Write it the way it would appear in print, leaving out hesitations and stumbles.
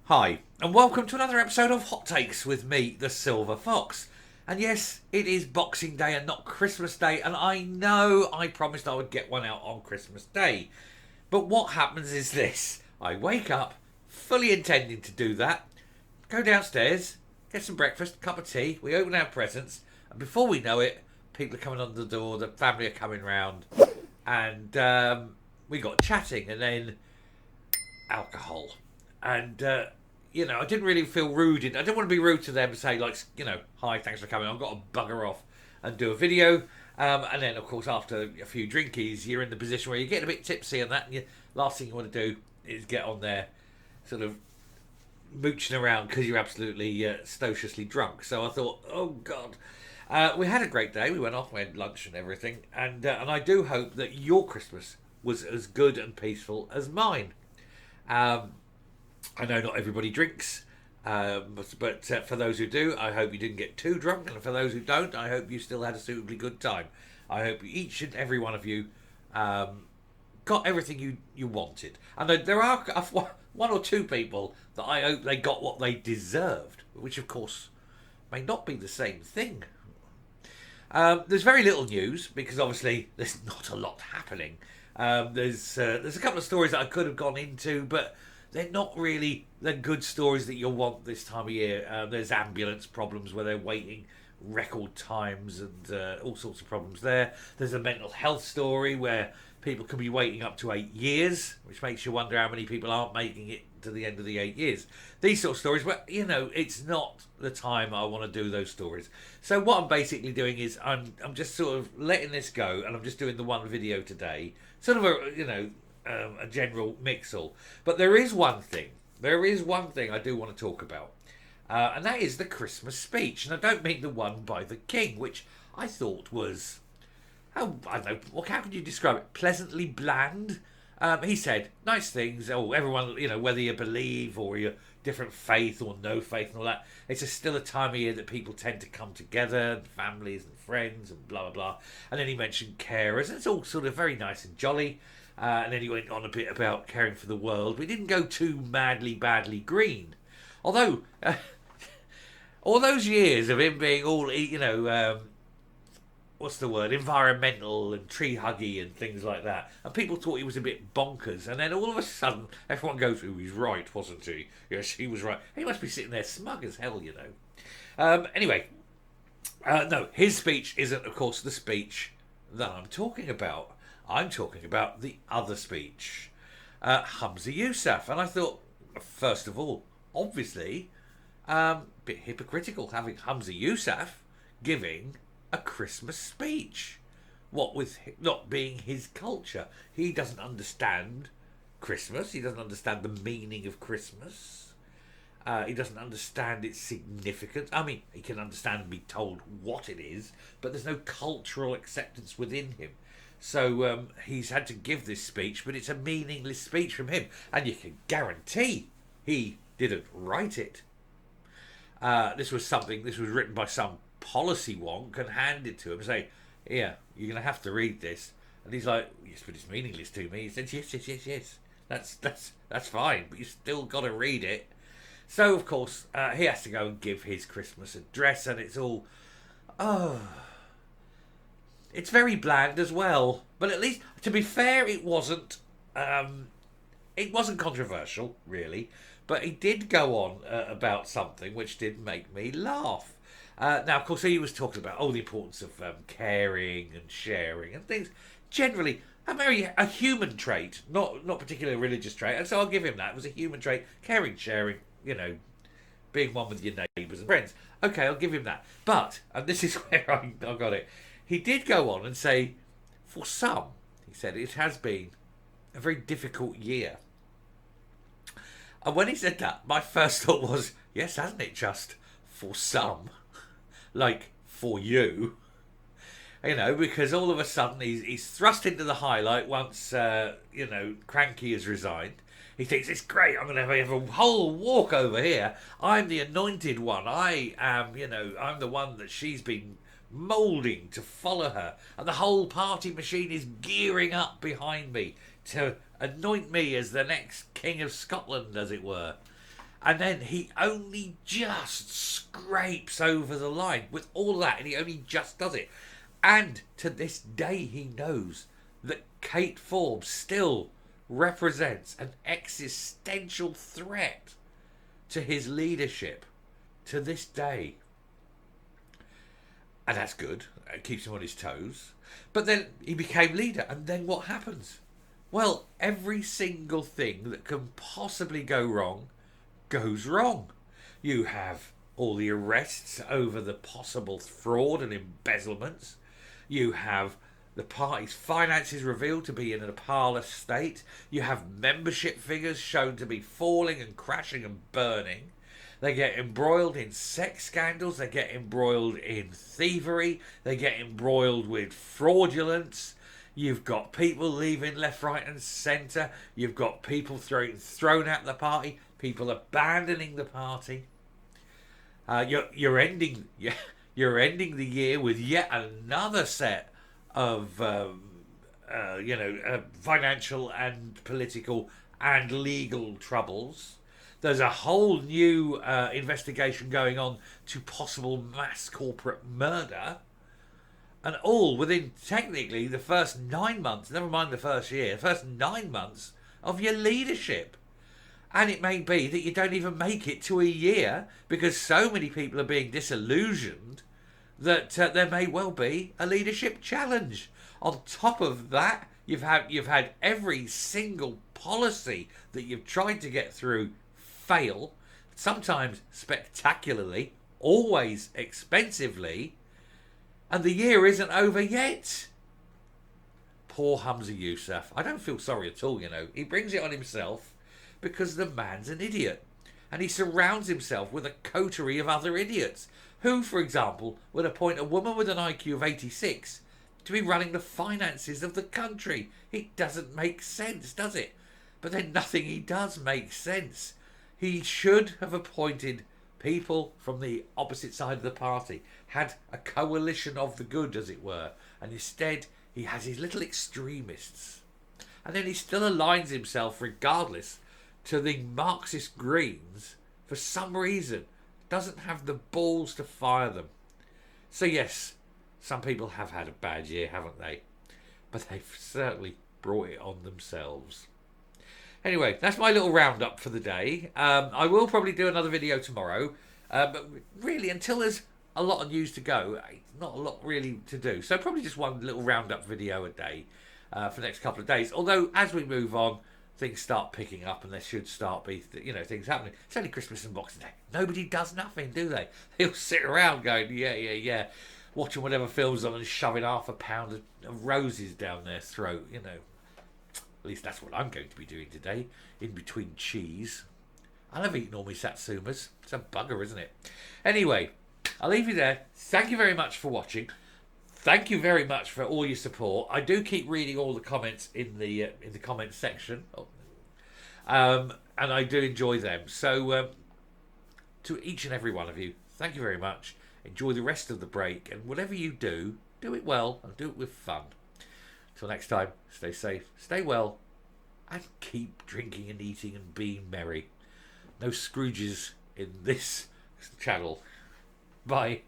Hi, and welcome to another episode of Hot Takes with me, the Silver Fox. And yes, it is Boxing Day and not Christmas Day, and I know I promised I would get one out on Christmas Day. But what happens is this: I wake up, fully intending to do that, go downstairs, get some breakfast, cup of tea, we open our presents, and before we know it, people are coming on the door, the family are coming round, and we got chatting, and then alcohol. And, I didn't really feel rude. I didn't want to be rude to them and say, like, hi, thanks for coming. I've got to bugger off and do a video. And then, of course, after a few drinkies, you're in the position where you're getting a bit tipsy and that. And last thing you want to do is get on there sort of mooching around because you're absolutely stociously drunk. So I thought, oh, God. We had a great day. We went off, we had lunch and everything. And I do hope that your Christmas was as good and peaceful as mine. I know not everybody drinks, but for those who do, I hope you didn't get too drunk, and for those who don't, I hope you still had a suitably good time. I hope each and every one of you got everything you wanted. And there are one or two people that I hope they got what they deserved, which of course may not be the same thing. There's very little news because obviously there's not a lot happening. There's a couple of stories that I could have gone into, but they're not really the good stories that you'll want this time of year. There's ambulance problems where they're waiting record times and all sorts of problems there. There's a mental health story where people can be waiting up to 8 years, which makes you wonder how many people aren't making it to the end of the 8 years. These sort of stories, but it's not the time I want to do those stories. So what I'm basically doing is I'm just sort of letting this go, and I'm just doing the one video today, sort of a general mix-all. But there is one thing I do want to talk about, and that is the Christmas speech. And I don't mean the one by the King, which I thought was, I don't know, how could you describe it? Pleasantly bland. He said nice things. Oh, everyone, whether you believe or you're different faith or no faith and all that, it's still a time of year that people tend to come together, families and friends and blah, blah, blah. And then he mentioned carers, and it's all sort of very nice and jolly. And then he went on a bit about caring for the world. We didn't go too badly green. Although, all those years of him being all, what's the word, environmental and tree huggy and things like that. And people thought he was a bit bonkers. And then all of a sudden, everyone goes, oh, he's right, wasn't he? Yes, he was right. He must be sitting there smug as hell, Anyway, no, his speech isn't, of course, the speech that I'm talking about. I'm talking about the other speech, Humza Yousaf. And I thought, first of all, obviously, a bit hypocritical having Humza Yousaf giving a Christmas speech. What with not being his culture. He doesn't understand Christmas. He doesn't understand the meaning of Christmas. He doesn't understand its significance. I mean, he can understand and be told what it is, but there's no cultural acceptance within him. So he's had to give this speech, but it's a meaningless speech from him. And you can guarantee he didn't write it. This was written by some policy wonk and handed to him and say, yeah, you're going to have to read this. And he's like, yes, but it's meaningless to me. He says, yes. That's fine, but you still got to read it. So, of course, he has to go and give his Christmas address, and it's all, it's very bland as well. But at least, to be fair, it wasn't controversial, really. But he did go on about something which did make me laugh. Now, of course, he was talking about the importance of caring and sharing and things. Generally, a human trait, not particularly a religious trait. And so I'll give him that. It was a human trait, caring, sharing, being one with your neighbours and friends. Okay, I'll give him that. But, and this is where I got it, he did go on and say, for some, he said, it has been a very difficult year. And when he said that, my first thought was, yes, hasn't it just for some? Like, for you. Because all of a sudden he's thrust into the highlight once, Cranky has resigned. He thinks, it's great, I'm going to have a whole walk over here. I'm the anointed one. I am, I'm the one that she's been moulding to follow her. And the whole party machine is gearing up behind me to anoint me as the next King of Scotland, as it were. And then he only just scrapes over the line with all that, and he only just does it. And to this day, he knows that Kate Forbes still represents an existential threat to his leadership to this day. And that's good. It keeps him on his toes. But then he became leader. And then what happens? Well, every single thing that can possibly go wrong goes wrong. You have all the arrests over the possible fraud and embezzlements. You have the party's finances revealed to be in a parlous state. You have membership figures shown to be falling and crashing and burning. They get embroiled in sex scandals. They get embroiled in thievery. They get embroiled with fraudulence. You've got people leaving left, right and centre. You've got people thrown out the party. People abandoning the party. You're ending the year with yet another set of financial and political and legal troubles. There's a whole new investigation going on to possible mass corporate murder. And all within, technically, the first 9 months, never mind the first year, the first 9 months of your leadership. And it may be that you don't even make it to a year because so many people are being disillusioned that there may well be a leadership challenge. On top of that, you've had every single policy that you've tried to get through fail, sometimes spectacularly, always expensively, and the year isn't over yet. Poor Humza Yousaf. I don't feel sorry at all, He brings it on himself because the man's an idiot. And he surrounds himself with a coterie of other idiots who, for example, would appoint a woman with an IQ of 86 to be running the finances of the country. It doesn't make sense, does it? But then nothing he does makes sense. He should have appointed people from the opposite side of the party, had a coalition of the good, as it were, and instead he has his little extremists. And then he still aligns himself, regardless, to the Marxist Greens for some reason. Doesn't have the balls to fire them. So yes, some people have had a bad year, haven't they? But they've certainly brought it on themselves. Anyway, that's my little roundup for the day. I will probably do another video tomorrow. But really, until there's a lot of news to go, not a lot really to do. So probably just one little roundup video a day for the next couple of days. Although, as we move on, things start picking up and there should start be, things happening. It's only Christmas and Boxing Day. Nobody does nothing, do they? They'll sit around going, yeah, watching whatever film's on and shoving half a pound of roses down their throat, At least that's what I'm going to be doing today, in between cheese. I love eating all my satsumas. It's a bugger, isn't it? Anyway, I'll leave you there. Thank you very much for watching. Thank you very much for all your support. I do keep reading all the comments in the comments section, and I do enjoy them. So, to each and every one of you, thank you very much. Enjoy the rest of the break, and whatever you do it well and do it with fun. Till next time, stay safe, stay well, and keep drinking and eating and being merry. No Scrooges in this channel. Bye.